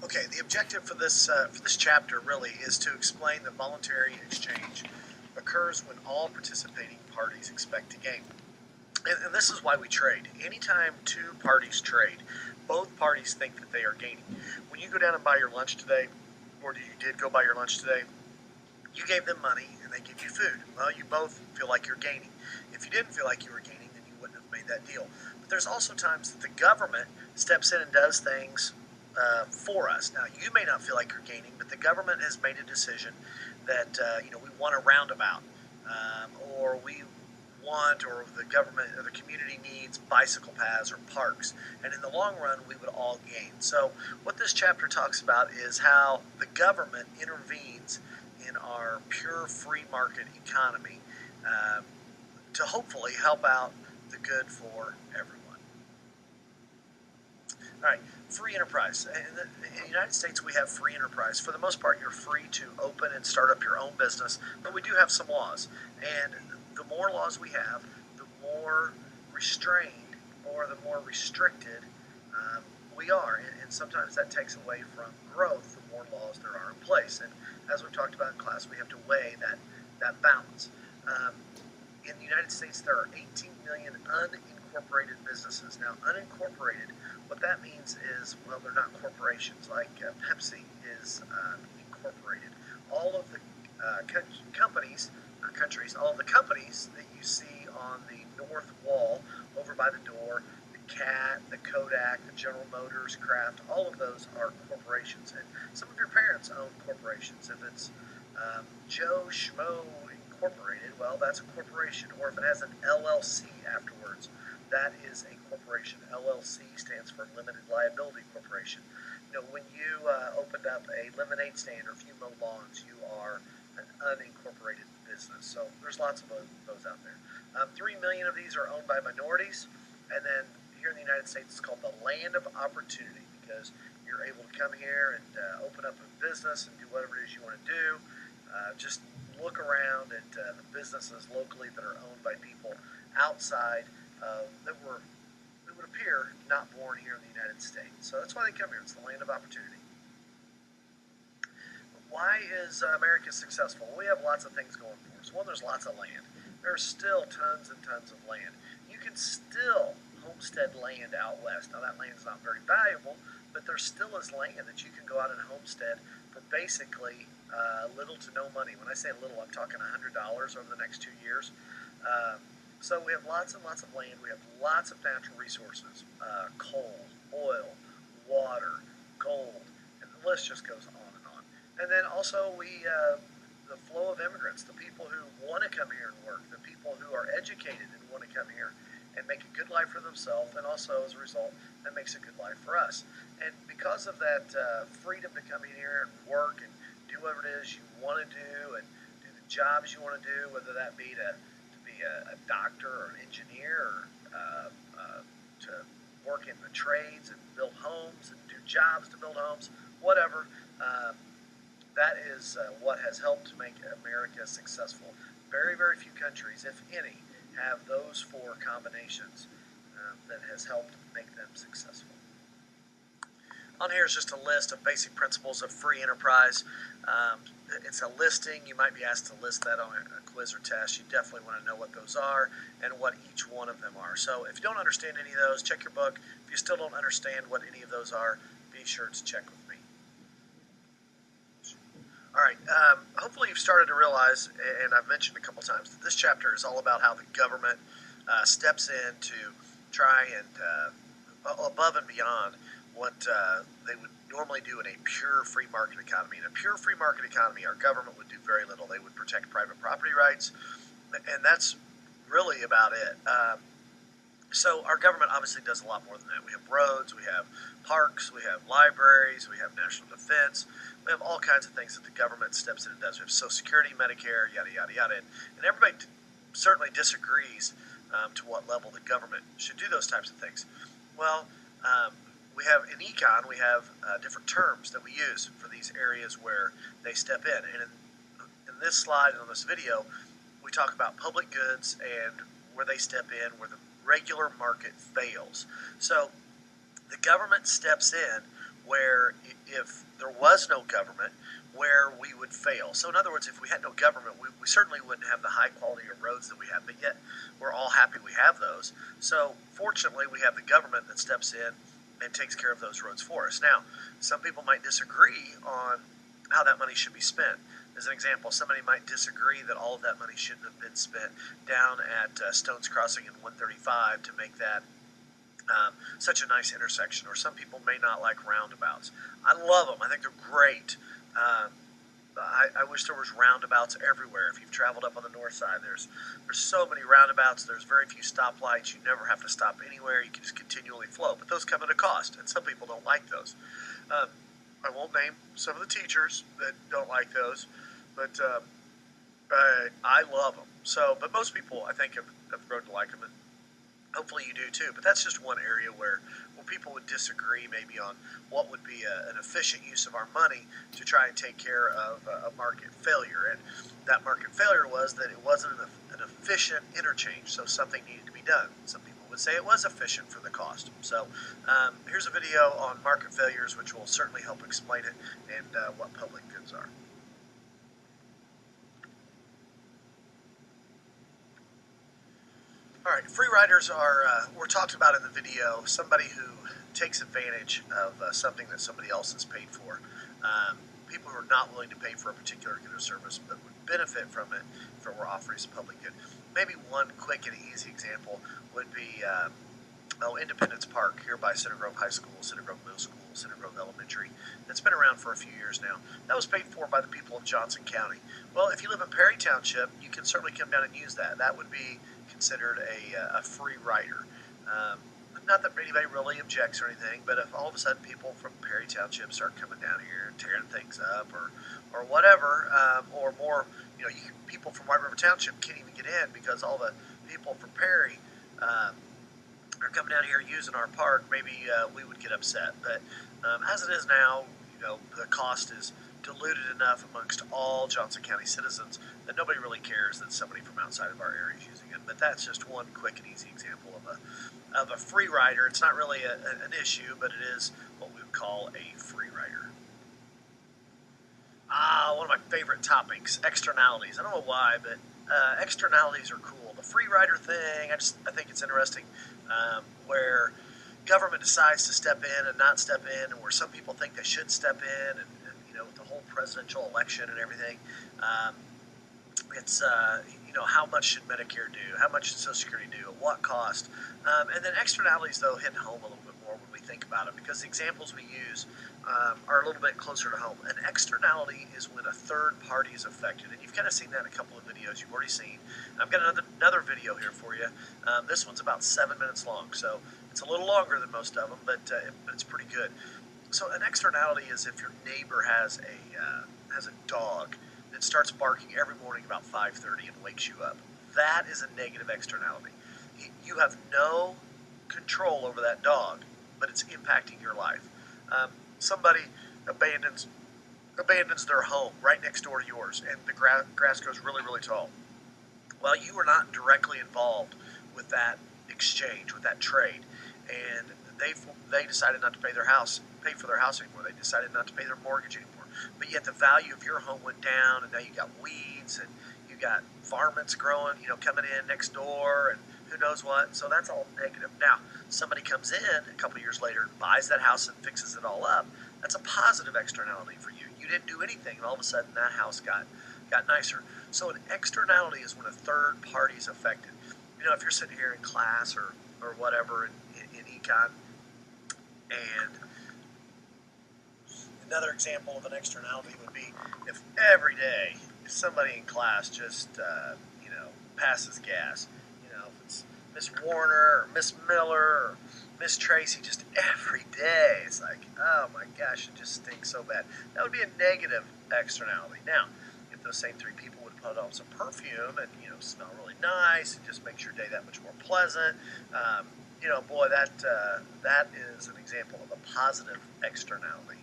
Okay, the objective for this chapter really is to explain that voluntary exchange occurs when all participating parties expect to gain. And this is why we trade. Anytime two parties trade, both parties think that they are gaining. When you go down and buy your lunch today, or you did go buy your lunch today, you gave them money and they give you food. Well, you both feel like you're gaining. If you didn't feel like you were gaining, then you wouldn't have made that deal. But there's also times that the government steps in and does things for us. Now, you may not feel like you're gaining, but the government has made a decision that we want a roundabout, or we want, or the government or the community needs bicycle paths or parks, and in the long run, we would all gain. So, what this chapter talks about is how the government intervenes in our pure free market economy to hopefully help out the good for everyone. All right, free enterprise. In the United States, we have free enterprise. For the most part, you're free to open and start up your own business, but we do have some laws. And the more laws we have, the more restrained or the more restricted we are. And sometimes that takes away from growth the more laws there are in place. And as we've talked about in class, we have to weigh that balance. In the United States, there are 18 million unincorporated businesses. Now, unincorporated, what that means is, well, they're not corporations. Like Pepsi is incorporated. All of the all of the companies that you see on the north wall over by the door, the Cat, the Kodak, the General Motors, Kraft, all of those are corporations. And some of your parents own corporations. If it's Joe Schmo Incorporated, well, that's a corporation. Or if it has an LLC afterwards, that is a corporation. LLC stands for Limited Liability Corporation. When you opened up a lemonade stand or if you mow lawns, you are an unincorporated business. So there's lots of those out there. 3 million of these are owned by minorities. And then here in the United States, it's called the land of opportunity because you're able to come here and open up a business and do whatever it is you want to do. Just look around at the businesses locally that are owned by people outside that would appear not born here in the United States. So that's why they come here. It's the land of opportunity. Why is America successful? Well, we have lots of things going for us. One, there's lots of land. There's still tons and tons of land. You can still homestead land out west. Now, that land is not very valuable, but there still is land that you can go out and homestead for basically little to no money. When I say little, I'm talking $100 over the next 2 years. So we have lots and lots of land. We have lots of natural resources, coal, oil, water, gold, and the list just goes on and on. And then also the flow of immigrants, the people who want to come here and work, the people who are educated and want to come here and make a good life for themselves, and also as a result, that makes a good life for us. And because of that freedom to come in here and work and do whatever it is you want to do and do the jobs you want to do, whether that be to be a doctor or an engineer or to work in the trades and build homes and do jobs to build homes, whatever. That is what has helped make America successful. Very, very few countries, if any, have those four combinations that has helped make them successful. On here is just a list of basic principles of free enterprise. It's a listing. You might be asked to list that on a quiz or test. You definitely want to know what those are and what each one of them are. So if you don't understand any of those, check your book. If you still don't understand what any of those are, be sure to check with me. All right, hopefully you've started to realize, and I've mentioned a couple times, that this chapter is all about how the government steps in to try and above and beyond what they would normally do in a pure free market economy. In a pure free market economy, our government would do very little. They would protect private property rights, and that's really about it. So our government obviously does a lot more than that. We have roads, we have parks, we have libraries, we have national defense. We have all kinds of things that the government steps in and does. We have Social Security, Medicare, yada, yada, yada. And everybody certainly disagrees to what level the government should do those types of things. Well, we have in Econ, we have different terms that we use for these areas where they step in. And in this slide and on this video, we talk about public goods and where they step in, where the regular market fails. So the government steps in where if there was no government, where we would fail. So in other words, if we had no government, we certainly wouldn't have the high quality of roads that we have, but yet we're all happy we have those. So fortunately, we have the government that steps in and takes care of those roads for us. Now, some people might disagree on how that money should be spent. As an example, somebody might disagree that all of that money shouldn't have been spent down at Stones Crossing and 135 to make that such a nice intersection, or some people may not like roundabouts. I love them. I think they're great. I wish there was roundabouts everywhere. If you've traveled up on the north side, there's so many roundabouts. There's very few stoplights. You never have to stop anywhere. You can just continually flow. But those come at a cost, and some people don't like those. I won't name some of the teachers that don't like those, but I love them. So, but most people, I think, have grown to like them, and hopefully you do too. But that's just one area where people would disagree maybe on what would be an efficient use of our money to try and take care of a market failure. And that market failure was that it wasn't an efficient interchange, so something needed to be done. Some people would say it was efficient for the cost. So here's a video on market failures, which will certainly help explain it and what public goods are. All right, free riders were talked about in the video, somebody who takes advantage of something that somebody else has paid for. People who are not willing to pay for a particular good or service but would benefit from it if it were offered as a public good. Maybe one quick and easy example would be Independence Park here by Center Grove High School, Center Grove Middle School, Center Grove Elementary. It's been around for a few years now. That was paid for by the people of Johnson County. Well, if you live in Perry Township, you can certainly come down and use that. That would be considered a free rider. Not that anybody really objects or anything, but if all of a sudden people from Perry Township start coming down here and tearing things up or whatever, or more, people from White River Township can't even get in because all the people from Perry are coming down here using our park, maybe we would get upset. But as it is now, the cost is diluted enough amongst all Johnson County citizens that nobody really cares that somebody from outside of our area is using it. But that's just one quick and easy example of a free rider. It's not really an issue, but it is what we would call a free rider. One of my favorite topics, externalities. I don't know why, but externalities are cool. The free rider thing, I think it's interesting, where government decides to step in and not step in, and where some people think they should step in, and with the whole presidential election and everything, it's how much should Medicare do? How much should Social Security do? At what cost? And then externalities, though, hit home a little bit more when we think about it, because the examples we use are a little bit closer to home. An externality is when a third party is affected, and you've kind of seen that in a couple of videos you've already seen. I've got another video here for you. This one's about 7 minutes long, so it's a little longer than most of them, but it's pretty good. So an externality is if your neighbor has a dog that starts barking every morning about 5:30 and wakes you up. That is a negative externality. You have no control over that dog, but it's impacting your life. Somebody abandons their home right next door to yours, and the grass grows really, really tall. Well, you are not directly involved with that exchange, with that trade, and they decided not to pay for their house anymore. They decided not to pay their mortgage anymore. But yet the value of your home went down, and now you got weeds, and you got varmints growing, coming in next door, and who knows what. So that's all negative. Now, somebody comes in a couple of years later and buys that house and fixes it all up. That's a positive externality for you. You didn't do anything, and all of a sudden that house got nicer. So an externality is when a third party is affected. If you're sitting here in class or whatever in Econ, and another example of an externality would be if every day, if somebody in class just, passes gas, if it's Miss Warner or Miss Miller or Miss Tracy, just every day, it's like, oh my gosh, it just stinks so bad. That would be a negative externality. Now, if those same three people would put on some perfume and, smell really nice and just makes your day that much more pleasant, boy, that is an example of a positive externality.